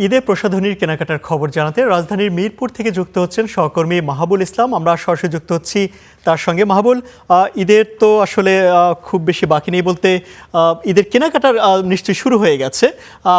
ঈদে প্রসাধনীর কেনাকাটার খবর জানাতে রাজধানীর মিরপুর থেকে যুক্ত হচ্ছেন সহকর্মী মাহাবুল ইসলাম। আমরা সরাসরি যুক্ত হচ্ছি তার সঙ্গে। মাহাবুল, ঈদের তো আসলে খুব বেশি বাকি নেই বলতে, ঈদের কেনাকাটার নিশ্চয়ই শুরু হয়ে গেছে।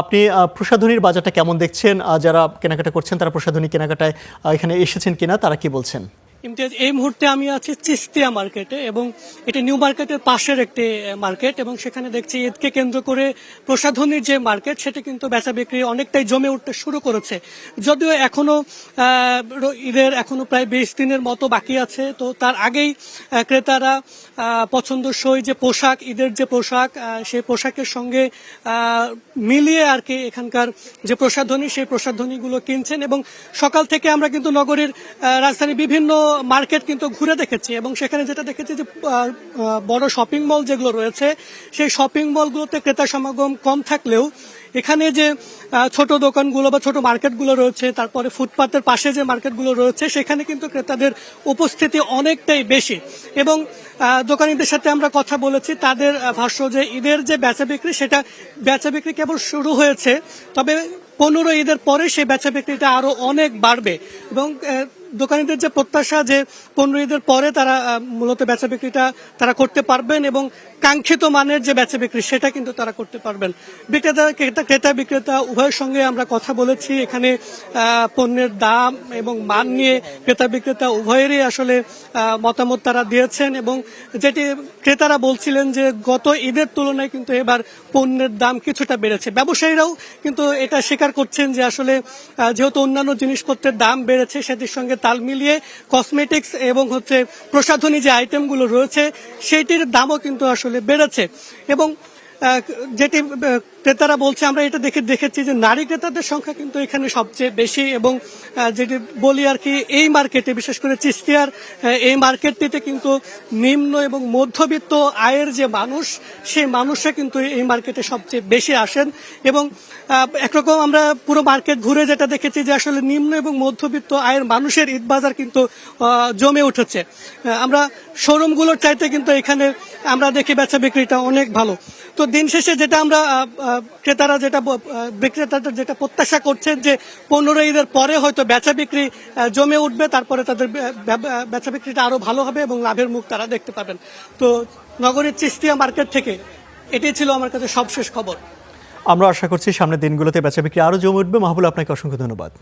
আপনি প্রসাধনীর বাজারটা কেমন দেখছেন? যারা কেনাকাটা করছেন তারা প্রসাধনী কেনাকাটায় এখানে এসেছেন কিনা, তারা কি বলছেন? ইমতিয়াজ, এই মুহূর্তে আমি আছি চিস্তিয়া মার্কেটে এবং এটি নিউ মার্কেটের পাশের একটি মার্কেট এবং সেখানে দেখছি ঈদকে কেন্দ্র করে প্রসাধনীর যে মার্কেট সেটা কিন্তু বেচা বিক্রি অনেকটাই জমে উঠতে শুরু করেছে। যদিও এখনো ঈদের এখনো প্রায় 20 দিনের মতো বাকি আছে, তো তার আগেই ক্রেতারা পছন্দসই যে পোশাক, ঈদের যে পোশাক, সেই পোশাকের সঙ্গে মিলিয়ে আর কি এখানকার যে প্রসাধনী সেই প্রসাধনীগুলো কিনছেন। এবং সকাল থেকে আমরা কিন্তু নগরীর রাজধানীর বিভিন্ন মার্কেট কিন্তু ঘুরে দেখেছি এবং সেখানে যেটা দেখেছি যে বড় শপিং মল যেগুলো রয়েছে সেই শপিং মলগুলোতে ক্রেতা সমাগম কম থাকলেও এখানে যে ছোট দোকানগুলো বা ছোট মার্কেটগুলো রয়েছে, তারপরে ফুটপাতের পাশে যে মার্কেটগুলো রয়েছে সেখানে কিন্তু ক্রেতাদের উপস্থিতি অনেকটাই বেশি। এবং দোকানীদের সাথে আমরা কথা বলেছি, তাদের ভাষ্য যে ঈদের যে বেচা বিক্রি সেটা বেচা বিক্রি কেবল শুরু হয়েছে, তবে 15 ঈদের পরে সেই বেচা বিক্রিটা আরো অনেক বাড়বে। এবং দোকানীদের যে প্রত্যাশা যে 15 ঈদের পরে তারা মূলত বেচা বিক্রিটা তারা করতে পারবেন এবং কাঙ্ক্ষিত মানের যে বেচা বিক্রি সেটা কিন্তু তারা করতে পারবেন। ক্রেতা বিক্রেতা উভয়ের সঙ্গে আমরা কথা বলেছি। এখানে পণ্যের দাম এবং মান নিয়ে ক্রেতা বিক্রেতা উভয়েরই আসলে মতামত তারা দিয়েছেন এবং যেটি ক্রেতারা বলছিলেন যে গত ঈদের তুলনায় কিন্তু এবার পণ্যের দাম কিছুটা বেড়েছে। ব্যবসায়ীরাও কিন্তু এটা স্বীকার করছেন যে আসলে যেহেতু অন্যান্য জিনিসপত্রের দাম বেড়েছে সেটির সঙ্গে তাল মিলিয়ে কসমেটিক্স এবং প্রসাধনী যে আইটেমগুলো রয়েছে সেটির দামও কিন্তু আসলে বেড়েছে। এবং যেটি ক্রেতারা বলছে, আমরা এটা দেখেছি যে নারী ক্রেতাদের সংখ্যা কিন্তু এখানে সবচেয়ে বেশি। এবং যেটি বলি আর কি, এই মার্কেটে বিশেষ করে চিস্তিয়ার এই মার্কেটটিতে কিন্তু নিম্ন এবং মধ্যবিত্ত আয়ের যে মানুষ সেই মানুষরা কিন্তু এই মার্কেটে সবচেয়ে বেশি আসেন। এবং একরকম আমরা পুরো মার্কেট ঘুরে যেটা দেখেছি যে আসলে নিম্ন এবং মধ্যবিত্ত আয়ের মানুষের ঈদ বাজার কিন্তু জমে উঠেছে। আমরা শোরুমগুলোর চাইতে কিন্তু এখানে আমরা দেখি বেচা বিক্রিটা অনেক ভালো। তো দিন শেষে যেটা আমরা বিক্রেতারা যেটা প্রত্যাশা করছেন যে 15 ঈদের পরে হয়তো বেচা বিক্রি জমে উঠবে, তারপরে তাদের বেচা বিক্রিটা আরো ভালো হবে এবং লাভের মুখ তারা দেখতে পাবেন। তো নগরীর চিস্তিয়া মার্কেট থেকে এটাই ছিল আমার কাছে সবশেষ খবর। আমরা আশা করছি সামনের দিনগুলোতে বেচা বিক্রি আরো জমে উঠবে। মাহবুল, আপনাকে অসংখ্য ধন্যবাদ।